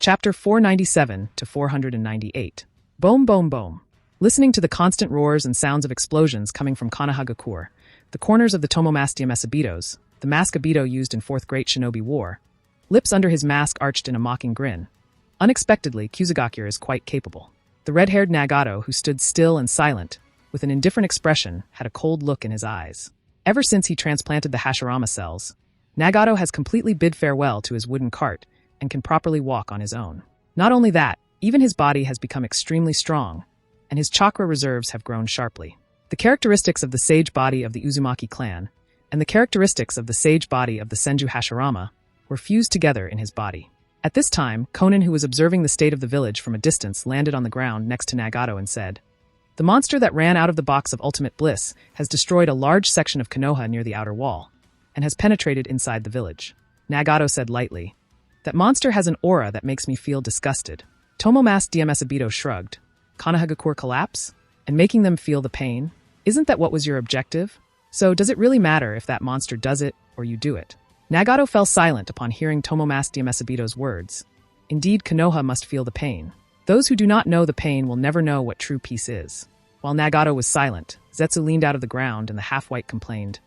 Chapter 497 to 498. Boom boom boom. Listening to the constant roars and sounds of explosions coming from Konohagakure, the corners of the Tomomastium Esabitos, the mask Abito used in Fourth Great Shinobi War, lips under his mask arched in a mocking grin. Unexpectedly, Kuzugakure is quite capable. The red-haired Nagato, who stood still and silent, with an indifferent expression, had a cold look in his eyes. Ever since he transplanted the Hashirama cells, Nagato has completely bid farewell to his wooden cart and can properly walk on his own. Not only that, even his body has become extremely strong, and his chakra reserves have grown sharply. The characteristics of the sage body of the Uzumaki clan and the characteristics of the sage body of the Senju Hashirama were fused together in his body. At this time, Konan, who was observing the state of the village from a distance, landed on the ground next to Nagato and said, "The monster that ran out of the box of ultimate bliss has destroyed a large section of Konoha near the outer wall, and has penetrated inside the village." Nagato said lightly, "That monster has an aura that makes me feel disgusted." Tomomastium Esabito shrugged. Konohagakure collapse? And making them feel the pain? Isn't that what was your objective? So does it really matter if that monster does it or you do it? Nagato fell silent upon hearing Tomomastium Esabito's words. Indeed, Konoha must feel the pain. Those who do not know the pain will never know what true peace is. While Nagato was silent, Zetsu leaned out of the ground and the half-white complained,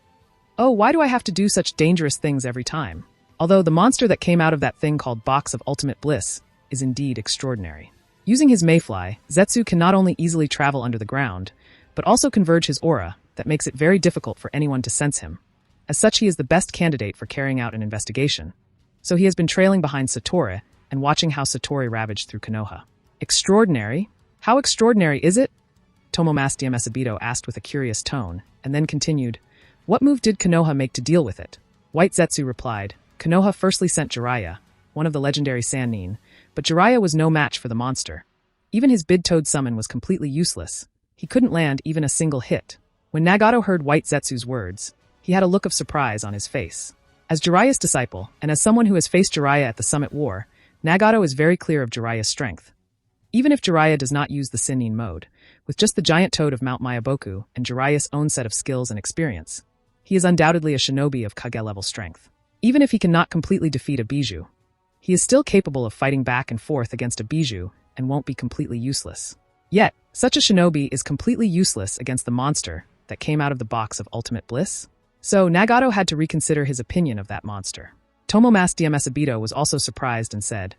"Oh, why do I have to do such dangerous things every time?" Although the monster that came out of that thing called Box of Ultimate Bliss is indeed extraordinary. Using his mayfly, Zetsu can not only easily travel under the ground, but also converge his aura that makes it very difficult for anyone to sense him. As such, he is the best candidate for carrying out an investigation. So he has been trailing behind Satori and watching how Satori ravaged through Konoha. Extraordinary? How extraordinary is it? Tomomastium Esabito asked with a curious tone, and then continued, "What move did Konoha make to deal with it?" White Zetsu replied, "Konoha firstly sent Jiraiya, one of the legendary Sannin, but Jiraiya was no match for the monster. Even his bid-toad summon was completely useless. He couldn't land even a single hit." When Nagato heard White Zetsu's words, he had a look of surprise on his face. As Jiraiya's disciple, and as someone who has faced Jiraiya at the Summit War, Nagato is very clear of Jiraiya's strength. Even if Jiraiya does not use the Sannin mode, with just the giant toad of Mount Mayaboku and Jiraiya's own set of skills and experience, he is undoubtedly a shinobi of Kage-level strength. Even if he cannot completely defeat a Bijou, he is still capable of fighting back and forth against a Bijou and won't be completely useless. Yet, such a shinobi is completely useless against the monster that came out of the box of Ultimate Bliss? So Nagato had to reconsider his opinion of that monster. Tomomastium Esabito was also surprised and said,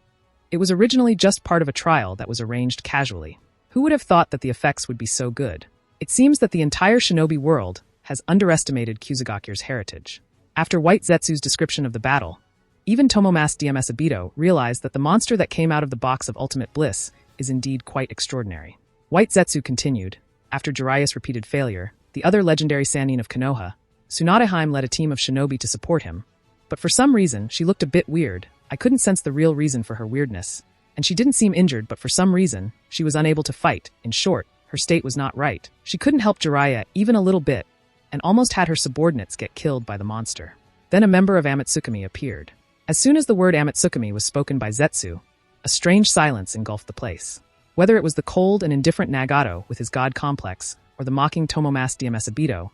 "It was originally just part of a trial that was arranged casually. Who would have thought that the effects would be so good? It seems that the entire shinobi world has underestimated Kuzugakure's heritage." After White Zetsu's description of the battle, even Tomomastium Esabito realized that the monster that came out of the box of Ultimate Bliss is indeed quite extraordinary. White Zetsu continued, "After Jiraiya's repeated failure, the other legendary Sannin of Konoha, Tsunadeheim led a team of shinobi to support him. But for some reason, she looked a bit weird. I couldn't sense the real reason for her weirdness. And she didn't seem injured, but for some reason, she was unable to fight. In short, her state was not right. She couldn't help Jiraiya even a little bit, and almost had her subordinates get killed by the monster." Then a member of Amatsukami appeared. As soon as the word Amatsukami was spoken by Zetsu, a strange silence engulfed the place. Whether it was the cold and indifferent Nagato with his god complex, or the mocking Tomomastium Esabito,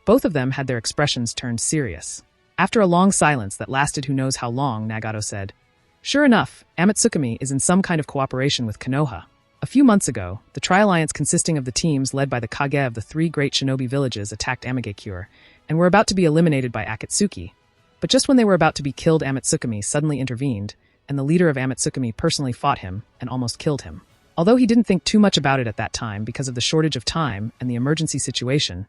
both of them had their expressions turned serious. After a long silence that lasted who knows how long, Nagato said, "Sure enough, Amatsukami is in some kind of cooperation with Konoha. A few months ago, the Tri-Alliance consisting of the teams led by the Kage of the three great shinobi villages attacked Amagakure, and were about to be eliminated by Akatsuki. But just when they were about to be killed, Amatsukami suddenly intervened, and the leader of Amatsukami personally fought him and almost killed him. Although he didn't think too much about it at that time because of the shortage of time and the emergency situation,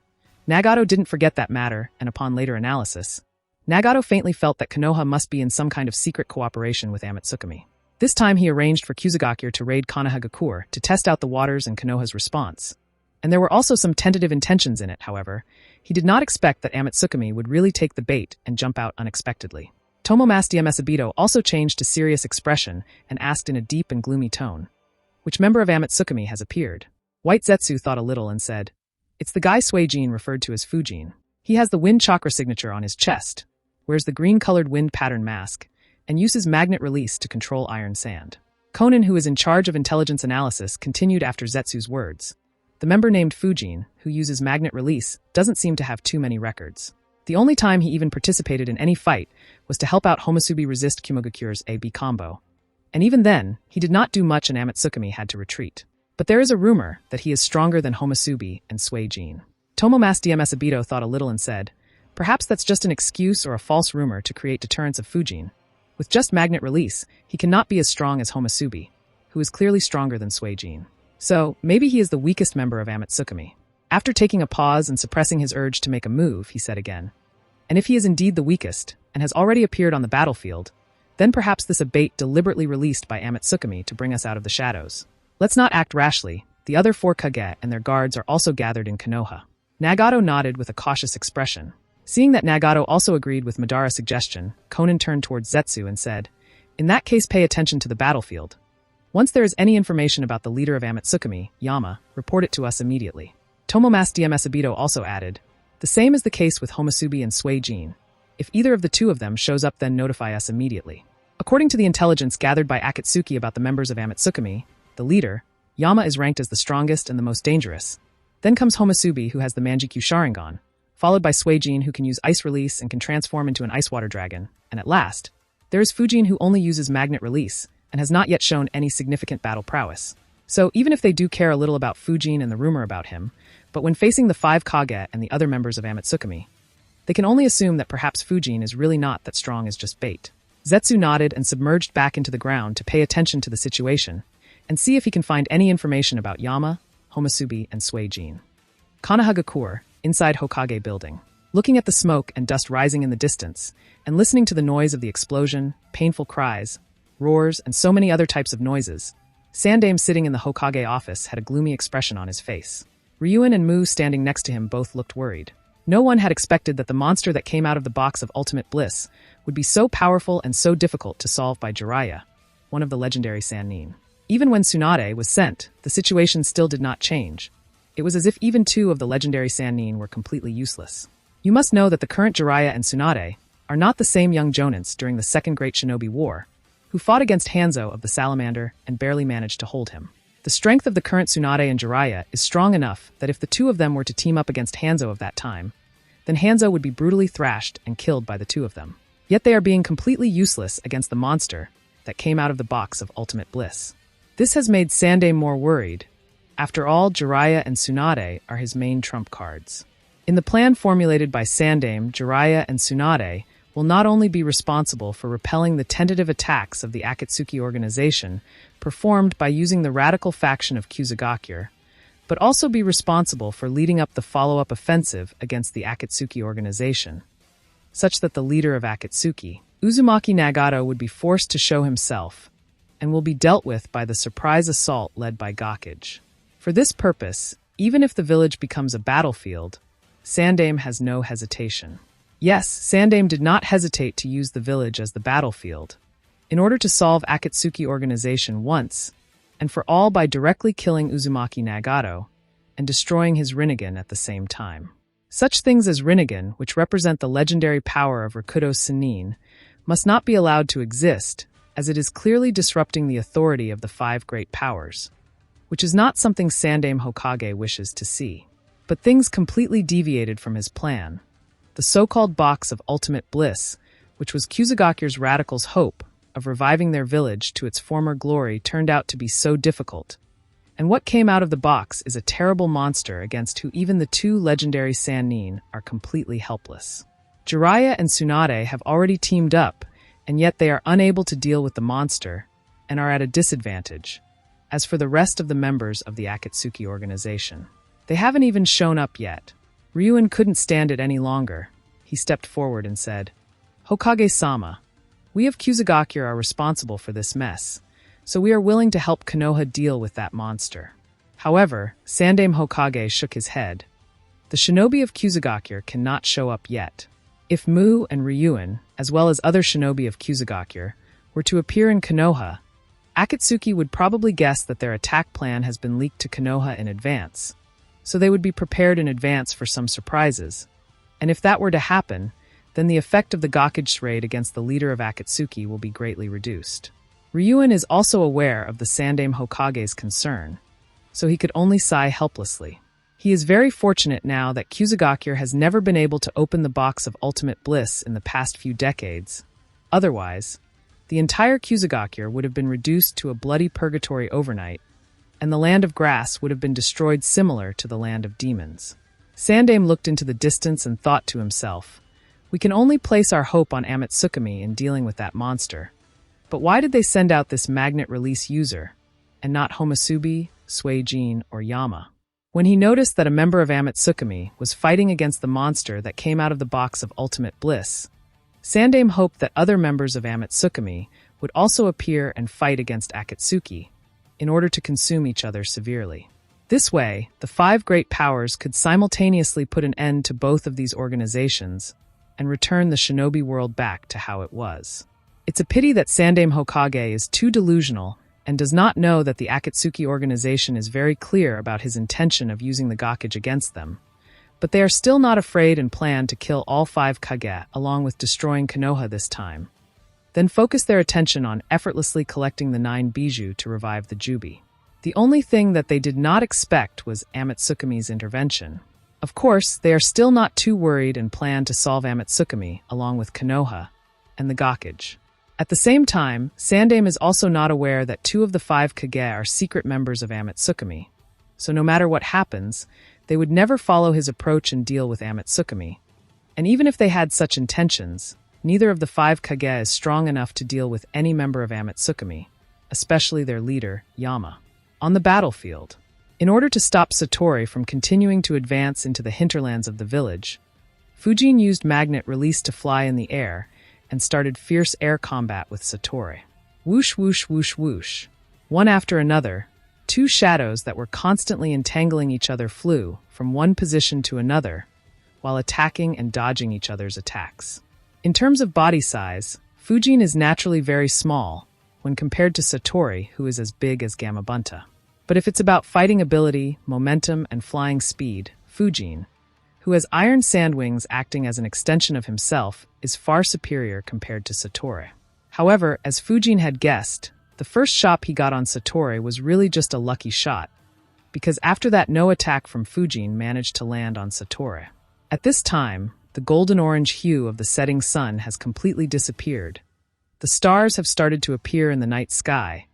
Nagato didn't forget that matter, and upon later analysis, Nagato faintly felt that Konoha must be in some kind of secret cooperation with Amatsukami. This time he arranged for Kuzugakure to raid Konohagakure to test out the waters and Konoha's response. And there were also some tentative intentions in it, however. He did not expect that Amatsukami would really take the bait and jump out unexpectedly. Tomomastium Esabito also changed to serious expression and asked in a deep and gloomy tone, "Which member of Amatsukami has appeared?" White Zetsu thought a little and said, "It's the guy Suijin referred to as Fujin. He has the wind chakra signature on his chest, wears the green-colored wind pattern mask, and uses magnet release to control iron sand." Konan, who is in charge of intelligence analysis, continued after Zetsu's words. "The member named Fujin, who uses magnet release, doesn't seem to have too many records. The only time he even participated in any fight was to help out Homusubi resist Kumogakure's A-B combo. And even then, he did not do much and Amatsukami had to retreat. But there is a rumor that he is stronger than Homusubi and Suijin. Tomomaster Mesabito thought a little and said, perhaps that's just an excuse or a false rumor to create deterrence of Fujin. With just magnet release, he cannot be as strong as Homusubi, who is clearly stronger than Suijin. So, maybe he is the weakest member of Amatsukami. After taking a pause and suppressing his urge to make a move, he said again, and if he is indeed the weakest, and has already appeared on the battlefield, then perhaps this a bait deliberately released by Amatsukami to bring us out of the shadows. Let's not act rashly. The other 4 Kage and their guards are also gathered in Konoha. Nagato nodded with a cautious expression. Seeing that Nagato also agreed with Madara's suggestion, Konan turned towards Zetsu and said, in that case pay attention to the battlefield. Once there is any information about the leader of Amatsukami, Yama, report it to us immediately. Tomomaster Mesabito also added, the same is the case with Homusubi and Suijin. If either of the two of them shows up, then notify us immediately. According to the intelligence gathered by Akatsuki about the members of Amatsukami, the leader, Yama, is ranked as the strongest and the most dangerous. Then comes Homusubi, who has the Manjikyu Sharingan, followed by Suijin, who can use ice release and can transform into an ice water dragon, and at last, there is Fujin, who only uses magnet release and has not yet shown any significant battle prowess. So even if they do care a little about Fujin and the rumor about him, but when facing the 5 Kage and the other members of Amatsukami, they can only assume that perhaps Fujin is really not that strong as just bait. Zetsu nodded and submerged back into the ground to pay attention to the situation and see if he can find any information about Yama, Homusubi, and Suijin. Konoha, inside Hokage building. Looking at the smoke and dust rising in the distance, and listening to the noise of the explosion, painful cries, roars, and so many other types of noises, Sandaime sitting in the Hokage office had a gloomy expression on his face. Ryuin and Mu standing next to him both looked worried. No one had expected that the monster that came out of the box of ultimate bliss would be so powerful and so difficult to solve by Jiraiya, one of the legendary Sannin. Even when Tsunade was sent, the situation still did not change. It was as if even 2 of the legendary Sannin were completely useless. You must know that the current Jiraiya and Tsunade are not the same young Jonins during the Second Great Shinobi War, who fought against Hanzo of the Salamander and barely managed to hold him. The strength of the current Tsunade and Jiraiya is strong enough that if the 2 of them were to team up against Hanzo of that time, then Hanzo would be brutally thrashed and killed by the 2 of them. Yet they are being completely useless against the monster that came out of the box of ultimate bliss. This has made Sandaime more worried. After all, Jiraiya and Tsunade are his main trump cards. In the plan formulated by Sandaime, Jiraiya and Tsunade will not only be responsible for repelling the tentative attacks of the Akatsuki organization performed by using the radical faction of Kyuzugakur, but also be responsible for leading up the follow-up offensive against the Akatsuki organization, such that the leader of Akatsuki, Uzumaki Nagato, would be forced to show himself and will be dealt with by the surprise assault led by Gakage. For this purpose, even if the village becomes a battlefield, Sandaime has no hesitation. Yes, Sandaime did not hesitate to use the village as the battlefield, in order to solve Akatsuki organization once and for all by directly killing Uzumaki Nagato and destroying his rinnegan at the same time. Such things as rinnegan, which represent the legendary power of Rakudo Sannin, must not be allowed to exist, as it is clearly disrupting the authority of the 5 great powers, which is not something Sandaime Hokage wishes to see. But things completely deviated from his plan. The so-called box of ultimate bliss, which was Kyuzugakur's radicals' hope of reviving their village to its former glory, turned out to be so difficult. And what came out of the box is a terrible monster against who even the 2 legendary Sannin are completely helpless. Jiraiya and Tsunade have already teamed up, and yet they are unable to deal with the monster and are at a disadvantage. As for the rest of the members of the Akatsuki organization, they haven't even shown up yet. Ryuin couldn't stand it any longer. He stepped forward and said, Hokage-sama, we of Kyuzugakur are responsible for this mess, so we are willing to help Konoha deal with that monster. However, Sandaime Hokage shook his head. The shinobi of Kyuzugakur cannot show up yet. If Mu and Ryuin, as well as other shinobi of Kyuzugakur, were to appear in Konoha, Akatsuki would probably guess that their attack plan has been leaked to Konoha in advance, so they would be prepared in advance for some surprises. And if that were to happen, then the effect of the Gakage raid against the leader of Akatsuki will be greatly reduced. Ryuin is also aware of the Sandaime Hokage's concern, so he could only sigh helplessly. He is very fortunate now that Kyuzugakur has never been able to open the box of ultimate bliss in the past few decades. Otherwise, the entire Kusagakur would have been reduced to a bloody purgatory overnight, and the land of grass would have been destroyed similar to the land of demons. Sandaime looked into the distance and thought to himself, "We can only place our hope on Amatsukami in dealing with that monster. But why did they send out this magnet release user, and not Homasubi, Suijin, or Yama?" When he noticed that a member of Amatsukami was fighting against the monster that came out of the box of ultimate bliss, Sandaime hoped that other members of Amatsukami would also appear and fight against Akatsuki, in order to consume each other severely. This way, the 5 great powers could simultaneously put an end to both of these organizations and return the shinobi world back to how it was. It's a pity that Sandaime Hokage is too delusional and does not know that the Akatsuki organization is very clear about his intention of using the Gakage against them. But they are still not afraid and plan to kill all 5 Kage along with destroying Konoha this time. Then focus their attention on effortlessly collecting the 9 Bijou to revive the Jubi. The only thing that they did not expect was Amatsukami's intervention. Of course, they are still not too worried and plan to solve Amatsukami along with Konoha and the Gakage. At the same time, Sandaime is also not aware that 2 of the 5 Kage are secret members of Amatsukami, so no matter what happens, they would never follow his approach and deal with Amatsukami. And even if they had such intentions, neither of the 5 Kage is strong enough to deal with any member of Amatsukami, especially their leader, Yama. On the battlefield, in order to stop Satori from continuing to advance into the hinterlands of the village, Fujin used magnet release to fly in the air and started fierce air combat with Satori. Whoosh, whoosh, whoosh, whoosh. One after another, 2 shadows that were constantly entangling each other flew from one position to another while attacking and dodging each other's attacks. In terms of body size, Fujin is naturally very small when compared to Satori, who is as big as Gamabunta. But if it's about fighting ability, momentum, and flying speed, Fujin, who has iron sand wings acting as an extension of himself, is far superior compared to Satori. However, as Fujin had guessed, the first shot he got on Satori was really just a lucky shot, because after that no attack from Fujin managed to land on Satori. At this time, the golden-orange hue of the setting sun has completely disappeared. The stars have started to appear in the night sky,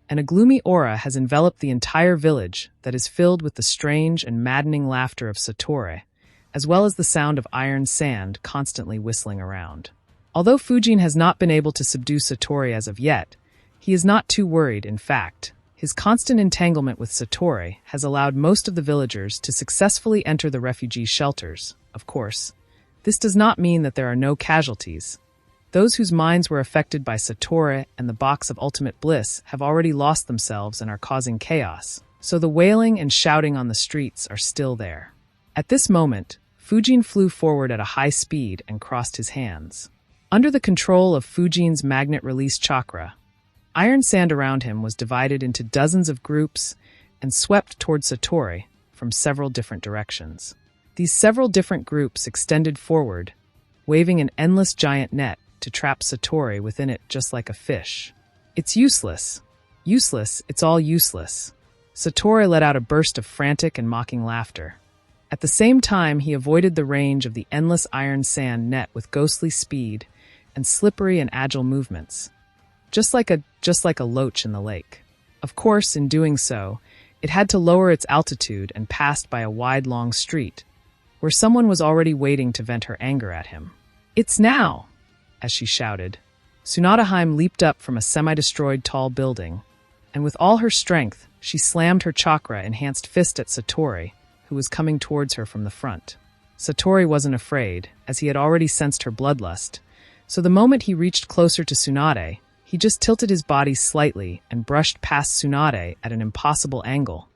and a gloomy aura has enveloped the entire village that is filled with the strange and maddening laughter of Satori, as well as the sound of iron sand constantly whistling around. Although Fujin has not been able to subdue Satori as of yet, he is not too worried. In fact, his constant entanglement with Satori has allowed most of the villagers to successfully enter the refugee shelters. Of course, this does not mean that there are no casualties. Those whose minds were affected by Satori and the box of ultimate bliss have already lost themselves and are causing chaos, so the wailing and shouting on the streets are still there. At this moment, Fujin flew forward at a high speed and crossed his hands. Under the control of Fujin's magnet release chakra, iron sand around him was divided into dozens of groups and swept toward Satori from several different directions. These several different groups extended forward, waving an endless giant net to trap Satori within it just like a fish. It's useless. Useless, it's all useless. Satori let out a burst of frantic and mocking laughter. At the same time, he avoided the range of the endless iron sand net with ghostly speed and slippery and agile movements, just like a loach in the lake. Of course, in doing so, it had to lower its altitude and passed by a wide, long street, where someone was already waiting to vent her anger at him. "It's now!" as she shouted. Tsunade leaped up from a semi-destroyed tall building, and with all her strength, she slammed her chakra-enhanced fist at Satori, who was coming towards her from the front. Satori wasn't afraid, as he had already sensed her bloodlust, so the moment he reached closer to Tsunade, he just tilted his body slightly and brushed past Tsunade at an impossible angle,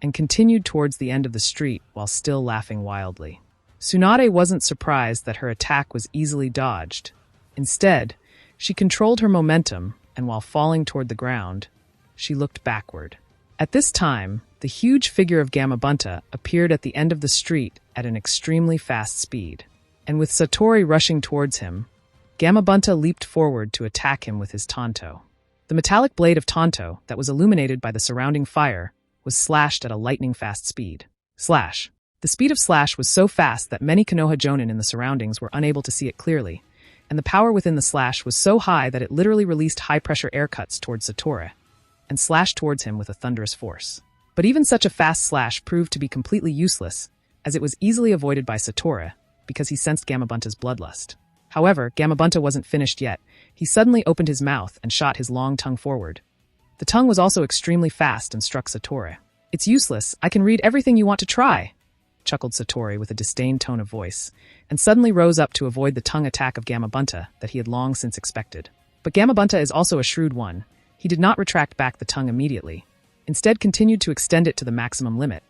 and continued towards the end of the street while still laughing wildly. Tsunade wasn't surprised that her attack was easily dodged. Instead, she controlled her momentum, and while falling toward the ground, she looked backward. At this time, the huge figure of Gamabunta appeared at the end of the street at an extremely fast speed, and with Satori rushing towards him, Gamabunta leaped forward to attack him with his tanto. The metallic blade of tanto that was illuminated by the surrounding fire was slashed at a lightning-fast speed. Slash. The speed of slash was so fast that many Konoha Jonin in the surroundings were unable to see it clearly, and the power within the slash was so high that it literally released high-pressure air cuts towards Satori, and slashed towards him with a thunderous force. But even such a fast slash proved to be completely useless, as it was easily avoided by Satori, because he sensed Gamabunta's bloodlust. However, Gamabunta wasn't finished yet. He suddenly opened his mouth and shot his long tongue forward. The tongue was also extremely fast and struck Satori. "It's useless. I can read everything you want to try," chuckled Satori with a disdained tone of voice, and suddenly rose up to avoid the tongue attack of Gamabunta that he had long since expected. But Gamabunta is also a shrewd one. He did not retract back the tongue immediately. Instead continued to extend it to the maximum limit,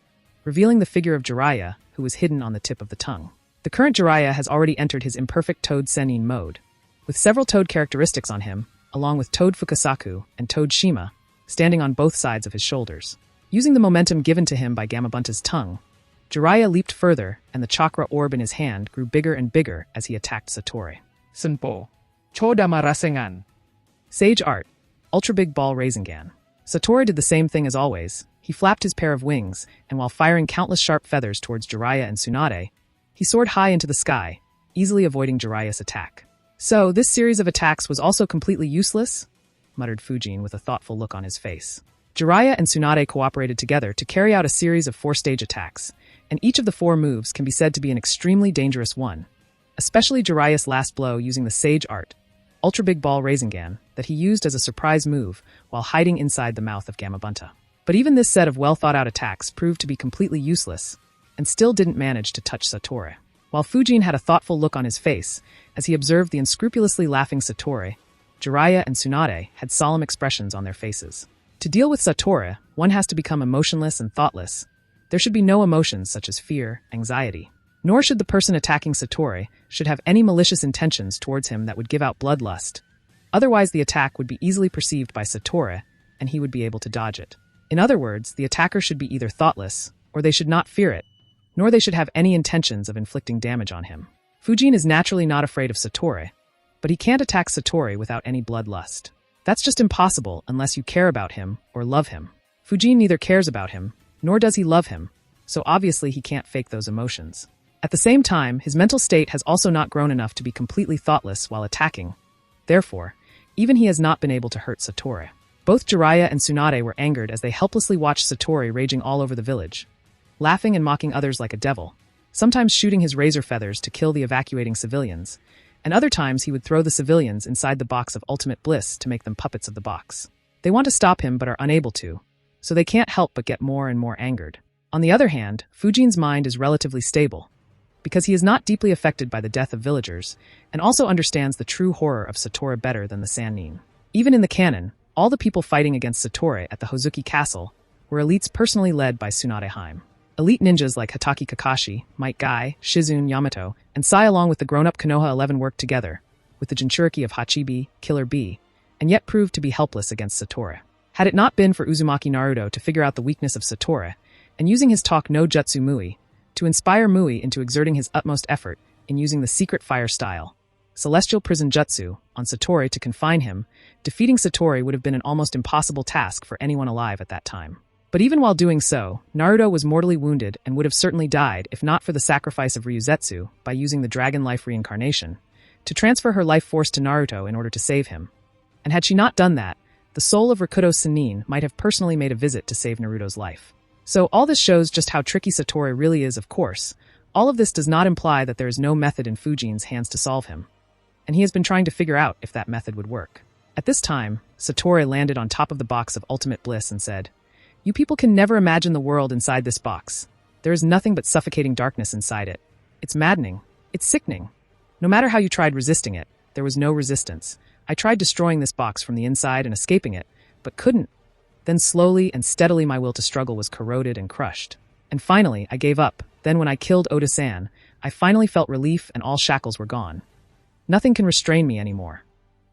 revealing the figure of Jiraiya, who was hidden on the tip of the tongue. The current Jiraiya has already entered his imperfect Toad Sennin mode, with several Toad characteristics on him, along with Toad Fukasaku and Toad Shima, standing on both sides of his shoulders. Using the momentum given to him by Gamabunta's tongue, Jiraiya leaped further, and the chakra orb in his hand grew bigger and bigger as he attacked Satori. Senpo. Chodama Rasengan. Sage Art. Ultra Big Ball Rasengan. Satori did the same thing as always. He flapped his pair of wings, and while firing countless sharp feathers towards Jiraiya and Tsunade, he soared high into the sky, easily avoiding Jiraiya's attack. "So, this series of attacks was also completely useless?" muttered Fujin with a thoughtful look on his face. Jiraiya and Tsunade cooperated together to carry out a series of 4-stage attacks, and each of the 4 moves can be said to be an extremely dangerous one, especially Jiraiya's last blow using the Sage Art, Ultra Big Ball Rasengan, that he used as a surprise move while hiding inside the mouth of Gamabunta. But even this set of well-thought-out attacks proved to be completely useless, and still didn't manage to touch Satori. While Fujin had a thoughtful look on his face as he observed the unscrupulously laughing Satori, Jiraiya and Tsunade had solemn expressions on their faces. To deal with Satori, one has to become emotionless and thoughtless. There should be no emotions such as fear, anxiety. Nor should the person attacking Satori should have any malicious intentions towards him that would give out bloodlust. Otherwise, the attack would be easily perceived by Satori, and he would be able to dodge it. In other words, the attacker should be either thoughtless, or they should not fear it, nor they should have any intentions of inflicting damage on him. Fujin is naturally not afraid of Satori, but he can't attack Satori without any bloodlust. That's just impossible unless you care about him or love him. Fujin neither cares about him, nor does he love him, so obviously he can't fake those emotions. At the same time, his mental state has also not grown enough to be completely thoughtless while attacking. Therefore, even he has not been able to hurt Satori. Both Jiraiya and Tsunade were angered as they helplessly watched Satori raging all over the village, laughing and mocking others like a devil, sometimes shooting his razor feathers to kill the evacuating civilians, and other times he would throw the civilians inside the box of ultimate bliss to make them puppets of the box. They want to stop him but are unable to, so they can't help but get more and more angered. On the other hand, Fujin's mind is relatively stable, because he is not deeply affected by the death of villagers, and also understands the true horror of Satori better than the Sannin. Even in the canon, all the people fighting against Satori at the Hozuki Castle were elites personally led by Tsunade Haim. Elite ninjas like Hatake Kakashi, Might Guy, Shizune Yamato, and Sai along with the grown-up Konoha 11 worked together, with the Jinchuriki of Hachibi, Killer Bee, and yet proved to be helpless against Satori. Had it not been for Uzumaki Naruto to figure out the weakness of Satori, and using his talk no Jutsu Mui, to inspire Mui into exerting his utmost effort in using the secret fire style, Celestial Prison Jutsu, on Satori to confine him, defeating Satori would have been an almost impossible task for anyone alive at that time. But even while doing so, Naruto was mortally wounded and would have certainly died if not for the sacrifice of Ryuzetsu by using the Dragon Life Reincarnation to transfer her life force to Naruto in order to save him. And had she not done that, the soul of Rikudo Sennin might have personally made a visit to save Naruto's life. So all this shows just how tricky Satori really is, of course. All of this does not imply that there is no method in Fujin's hands to solve him, and he has been trying to figure out if that method would work. At this time, Satori landed on top of the box of ultimate bliss and said, "You people can never imagine the world inside this box. There is nothing but suffocating darkness inside it. It's maddening. It's sickening. No matter how you tried resisting it, there was no resistance. I tried destroying this box from the inside and escaping it, but couldn't. Then slowly and steadily my will to struggle was corroded and crushed. And finally, I gave up. Then when I killed Oda-san, I finally felt relief and all shackles were gone. Nothing can restrain me anymore.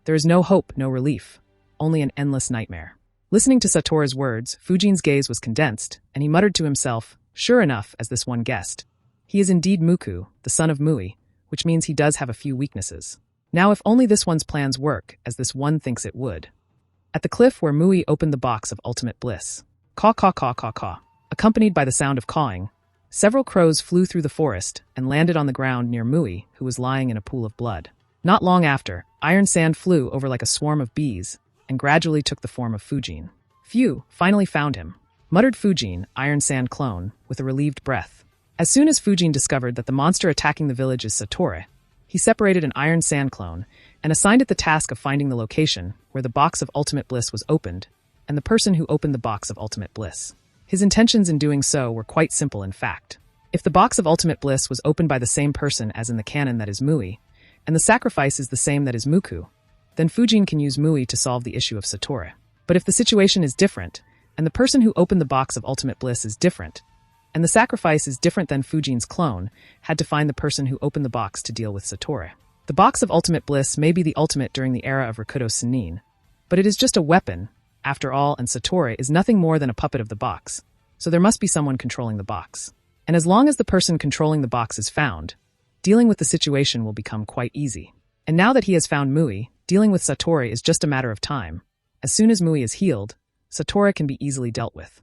There is no hope, no relief. Only an endless nightmare." Listening to Satori's words, Fujin's gaze was condensed, and he muttered to himself, sure enough, as this one guessed. He is indeed Muku, the son of Mui, which means he does have a few weaknesses. Now if only this one's plans work, as this one thinks it would. At the cliff where Mui opened the box of ultimate bliss, caw caw caw caw caw, accompanied by the sound of cawing, several crows flew through the forest and landed on the ground near Mui, who was lying in a pool of blood. Not long after, Iron Sand flew over like a swarm of bees and gradually took the form of Fujin. "Phew, finally found him," muttered Fujin, Iron Sand clone, with a relieved breath. As soon as Fujin discovered that the monster attacking the village is Satori, he separated an Iron Sand clone and assigned it the task of finding the location where the box of Ultimate Bliss was opened and the person who opened the box of Ultimate Bliss. His intentions in doing so were quite simple in fact. If the box of Ultimate Bliss was opened by the same person as in the canon that is Mui, and the sacrifice is the same that is Muku, then Fujin can use Mui to solve the issue of Satori. But if the situation is different, and the person who opened the box of Ultimate Bliss is different, and the sacrifice is different, then Fujin's clone had to find the person who opened the box to deal with Satori. The box of Ultimate Bliss may be the ultimate during the era of Rakuto Sennin, but it is just a weapon, after all, and Satori is nothing more than a puppet of the box, so there must be someone controlling the box. And as long as the person controlling the box is found, dealing with the situation will become quite easy. And now that he has found Mui, dealing with Satori is just a matter of time. As soon as Mui is healed, Satori can be easily dealt with.